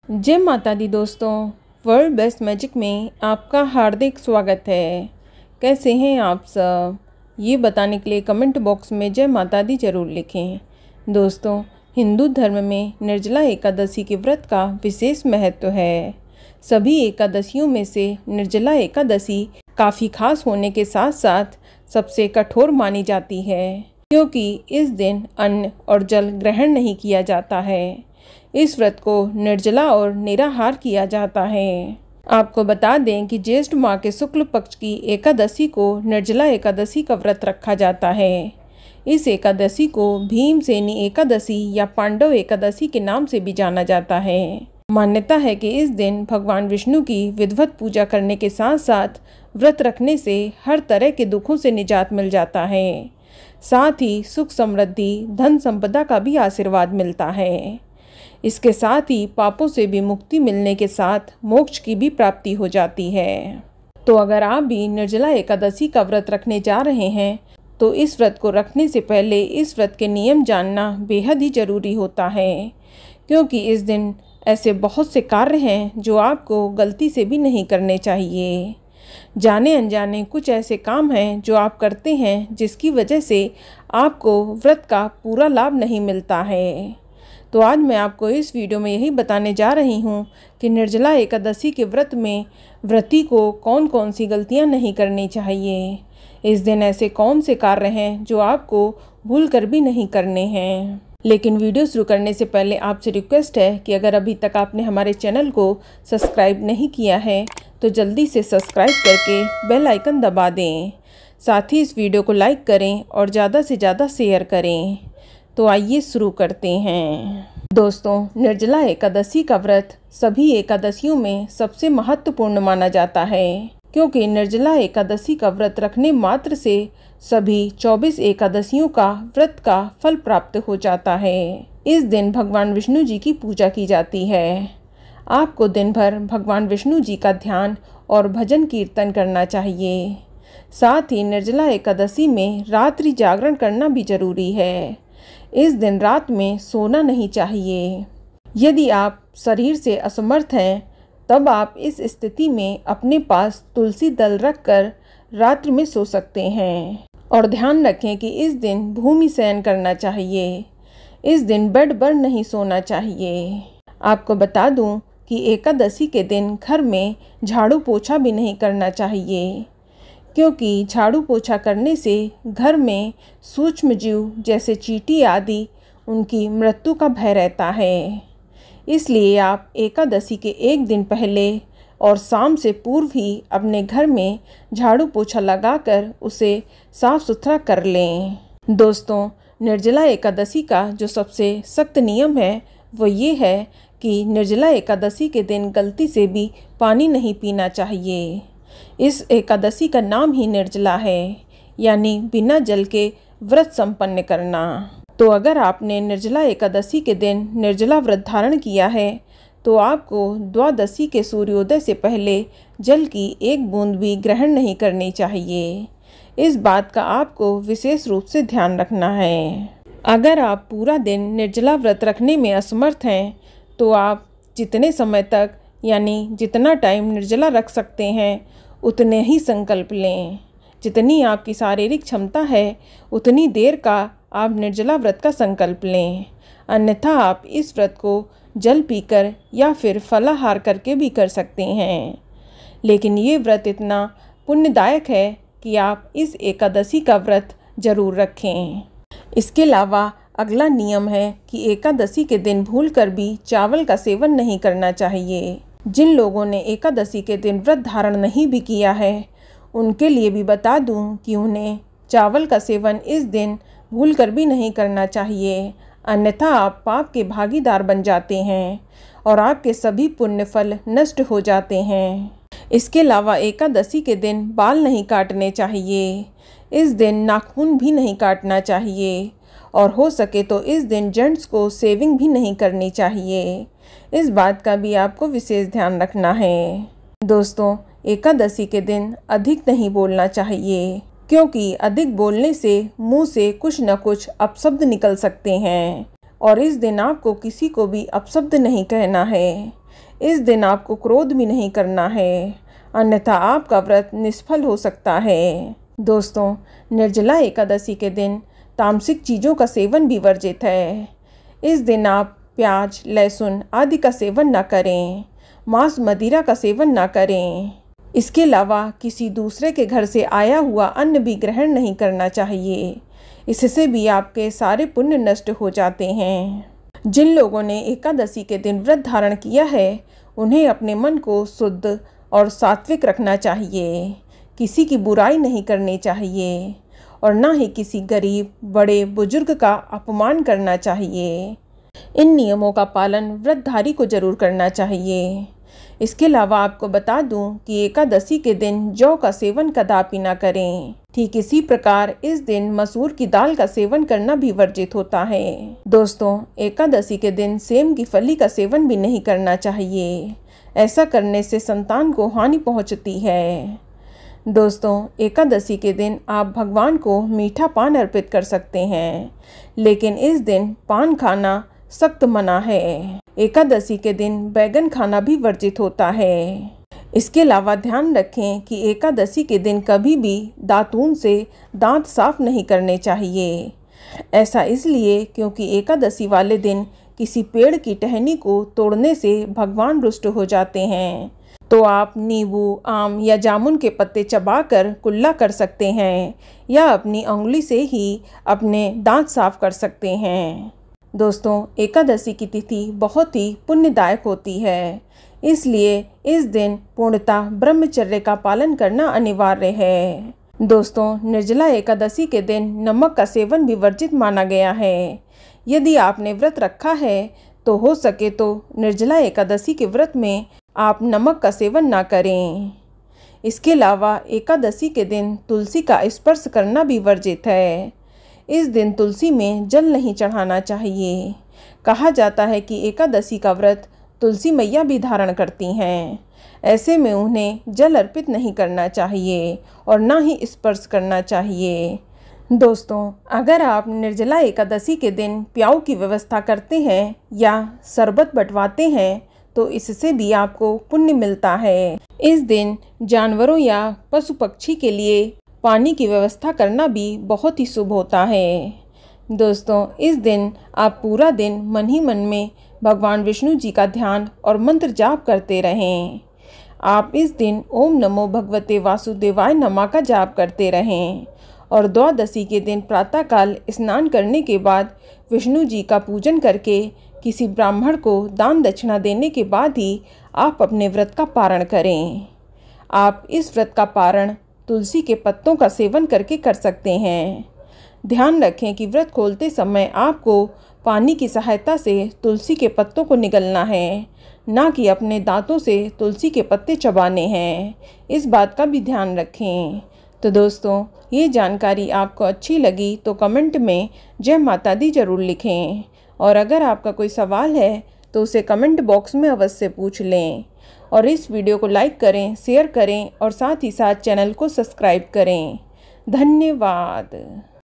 जय माता दी दोस्तों, वर्ल्ड बेस्ट मैजिक में आपका हार्दिक स्वागत है। कैसे हैं आप सब? ये बताने के लिए कमेंट बॉक्स में जय माता दी जरूर लिखें। दोस्तों, हिंदू धर्म में निर्जला एकादशी के व्रत का विशेष महत्व है। सभी एकादशियों में से निर्जला एकादशी काफ़ी खास होने के साथ साथ सबसे कठोर मानी जाती है, क्योंकि इस दिन अन्न और जल ग्रहण नहीं किया जाता है। इस व्रत को निर्जला और निराहार किया जाता है। आपको बता दें कि ज्येष्ठ माह के शुक्ल पक्ष की एकादशी को निर्जला एकादशी का व्रत रखा जाता है। इस एकादशी को भीमसेनी एकादशी या पांडव एकादशी के नाम से भी जाना जाता है। मान्यता है कि इस दिन भगवान विष्णु की विधिवत पूजा करने के साथ साथ व्रत रखने से हर तरह के दुखों से निजात मिल जाता है। साथ ही सुख समृद्धि, धन संपदा का भी आशीर्वाद मिलता है। इसके साथ ही पापों से भी मुक्ति मिलने के साथ मोक्ष की भी प्राप्ति हो जाती है। तो अगर आप भी निर्जला एकादशी का व्रत रखने जा रहे हैं तो इस व्रत को रखने से पहले इस व्रत के नियम जानना बेहद ही ज़रूरी होता है, क्योंकि इस दिन ऐसे बहुत से कार्य हैं जो आपको गलती से भी नहीं करने चाहिए। जाने अनजाने कुछ ऐसे काम हैं जो आप करते हैं जिसकी वजह से आपको व्रत का पूरा लाभ नहीं मिलता है। तो आज मैं आपको इस वीडियो में यही बताने जा रही हूँ कि निर्जला एकादशी के व्रत में व्रती को कौन कौन सी गलतियाँ नहीं करनी चाहिए। इस दिन ऐसे कौन से कार्य हैं जो आपको भूल कर भी नहीं करने हैं। लेकिन वीडियो शुरू करने से पहले आपसे रिक्वेस्ट है कि अगर अभी तक आपने हमारे चैनल को सब्सक्राइब नहीं किया है तो जल्दी से सब्सक्राइब करके बेल आइकन दबा दें। साथ ही इस वीडियो को लाइक करें और ज़्यादा से ज़्यादा शेयर करें। तो आइए शुरू करते हैं। दोस्तों, निर्जला एकादशी का व्रत सभी एकादशियों में सबसे महत्वपूर्ण माना जाता है, क्योंकि निर्जला एकादशी का व्रत रखने मात्र से सभी 24 एकादशियों का व्रत का फल प्राप्त हो जाता है। इस दिन भगवान विष्णु जी की पूजा की जाती है। आपको दिन भर भगवान विष्णु जी का ध्यान और भजन कीर्तन करना चाहिए। साथ ही निर्जला एकादशी में रात्रि जागरण करना भी जरूरी है। इस दिन रात में सोना नहीं चाहिए। यदि आप शरीर से असमर्थ हैं तब आप इस स्थिति में अपने पास तुलसी दल रखकर रात्रि में सो सकते हैं। और ध्यान रखें कि इस दिन भूमि शयन करना चाहिए। इस दिन बेड पर नहीं सोना चाहिए। आपको बता दूं कि एकादशी के दिन घर में झाड़ू पोछा भी नहीं करना चाहिए, क्योंकि झाड़ू पोछा करने से घर में सूक्ष्म जीव जैसे चींटी आदि उनकी मृत्यु का भय रहता है। इसलिए आप एकादशी के एक दिन पहले और शाम से पूर्व ही अपने घर में झाड़ू पोछा लगाकर उसे साफ सुथरा कर लें। दोस्तों, निर्जला एकादशी का जो सबसे सख्त नियम है वो ये है कि निर्जला एकादशी के दिन गलती से भी पानी नहीं पीना चाहिए। इस एकादशी का नाम ही निर्जला है, यानी बिना जल के व्रत संपन्न करना। तो अगर आपने निर्जला एकादशी के दिन निर्जला व्रत धारण किया है तो आपको द्वादशी के सूर्योदय से पहले जल की एक बूंद भी ग्रहण नहीं करनी चाहिए। इस बात का आपको विशेष रूप से ध्यान रखना है। अगर आप पूरा दिन निर्जला व्रत रखने में असमर्थ हैं तो आप जितने समय तक यानी जितना टाइम निर्जला रख सकते हैं उतने ही संकल्प लें। जितनी आपकी शारीरिक क्षमता है उतनी देर का आप निर्जला व्रत का संकल्प लें। अन्यथा आप इस व्रत को जल पीकर या फिर फलाहार करके भी कर सकते हैं। लेकिन ये व्रत इतना पुण्यदायक है कि आप इस एकादशी का व्रत जरूर रखें। इसके अलावा अगला नियम है कि एकादशी के दिन भूलकर भी चावल का सेवन नहीं करना चाहिए। जिन लोगों ने एकादशी के दिन व्रत धारण नहीं भी किया है उनके लिए भी बता दूं कि उन्हें चावल का सेवन इस दिन भूलकर भी नहीं करना चाहिए, अन्यथा आप पाप के भागीदार बन जाते हैं और आपके सभी पुण्य फल नष्ट हो जाते हैं। इसके अलावा एकादशी के दिन बाल नहीं काटने चाहिए। इस दिन नाखून भी नहीं काटना चाहिए और हो सके तो इस दिन जेंट्स को शेविंग भी नहीं करनी चाहिए। इस बात का भी आपको विशेष ध्यान रखना है। दोस्तों, एकादशी के दिन अधिक नहीं बोलना चाहिए, क्योंकि अधिक बोलने से मुंह से कुछ न कुछ अपशब्द निकल सकते हैं और इस दिन आपको किसी को भी अपशब्द नहीं कहना है। इस दिन आपको क्रोध भी नहीं करना है, अन्यथा आपका व्रत निष्फल हो सकता है। दोस्तों, निर्जला एकादशी के दिन तामसिक चीज़ों का सेवन भी वर्जित है। इस दिन आप प्याज, लहसुन आदि का सेवन न करें, मांस मदिरा का सेवन न करें। इसके अलावा किसी दूसरे के घर से आया हुआ अन्न भी ग्रहण नहीं करना चाहिए, इससे भी आपके सारे पुण्य नष्ट हो जाते हैं। जिन लोगों ने एकादशी के दिन व्रत धारण किया है, उन्हें अपने मन को शुद्ध और सात्विक रखना चाहिए, किसी की बुराई नहीं करनी चाहिए और ना ही किसी गरीब, बड़े, बुजुर्ग का अपमान करना चाहिए। इन नियमों का पालन व्रतधारी को जरूर करना चाहिए। इसके अलावा आपको बता दूं कि एकादशी के दिन जौ का सेवन कदापि ना करें। ठीक इसी प्रकार इस दिन मसूर की दाल का सेवन करना भी वर्जित होता है। दोस्तों, एकादशी के दिन सेम की फली का सेवन भी नहीं करना चाहिए, ऐसा करने से संतान को हानि पहुंचती है। दोस्तों, एकादशी के दिन आप भगवान को मीठा पान अर्पित कर सकते हैं, लेकिन इस दिन पान खाना सख्त मना है। एकादशी के दिन बैगन खाना भी वर्जित होता है। इसके अलावा ध्यान रखें कि एकादशी के दिन कभी भी दातून से दांत साफ नहीं करने चाहिए। ऐसा इसलिए क्योंकि एकादशी वाले दिन किसी पेड़ की टहनी को तोड़ने से भगवान रुष्ट हो जाते हैं। तो आप नींबू, आम या जामुन के पत्ते चबाकर कुल्ला कर सकते हैं या अपनी उंगली से ही अपने दांत साफ कर सकते हैं। दोस्तों, एकादशी की तिथि बहुत ही पुण्यदायक होती है, इसलिए इस दिन पूर्णतः ब्रह्मचर्य का पालन करना अनिवार्य है। दोस्तों, निर्जला एकादशी के दिन नमक का सेवन भी वर्जित माना गया है। यदि आपने व्रत रखा है तो हो सके तो निर्जला एकादशी के व्रत में आप नमक का सेवन ना करें। इसके अलावा एकादशी के दिन तुलसी का स्पर्श करना भी वर्जित है। इस दिन तुलसी में जल नहीं चढ़ाना चाहिए। कहा जाता है कि एकादशी का व्रत तुलसी मैया भी धारण करती हैं, ऐसे में उन्हें जल अर्पित नहीं करना चाहिए और ना ही स्पर्श करना चाहिए। दोस्तों, अगर आप निर्जला एकादशी के दिन प्याऊ की व्यवस्था करते हैं या शरबत बंटवाते हैं तो इससे भी आपको पुण्य मिलता है। इस दिन जानवरों या पशु पक्षी के लिए पानी की व्यवस्था करना भी बहुत ही शुभ होता है। दोस्तों, इस दिन आप पूरा दिन मन ही मन में भगवान विष्णु जी का ध्यान और मंत्र जाप करते रहें। आप इस दिन ओम नमो भगवते वासुदेवाय नमः का जाप करते रहें और द्वादशी के दिन प्रातःकाल स्नान करने के बाद विष्णु जी का पूजन करके किसी ब्राह्मण को दान दक्षिणा देने के बाद ही आप अपने व्रत का पारण करें। आप इस व्रत का पारण तुलसी के पत्तों का सेवन करके कर सकते हैं। ध्यान रखें कि व्रत खोलते समय आपको पानी की सहायता से तुलसी के पत्तों को निगलना है, ना कि अपने दांतों से तुलसी के पत्ते चबाने हैं। इस बात का भी ध्यान रखें। तो दोस्तों, ये जानकारी आपको अच्छी लगी तो कमेंट में जय माता दी जरूर लिखें और अगर आपका कोई सवाल है तो उसे कमेंट बॉक्स में अवश्य पूछ लें और इस वीडियो को लाइक करें, शेयर करें और साथ ही साथ चैनल को सब्सक्राइब करें। धन्यवाद।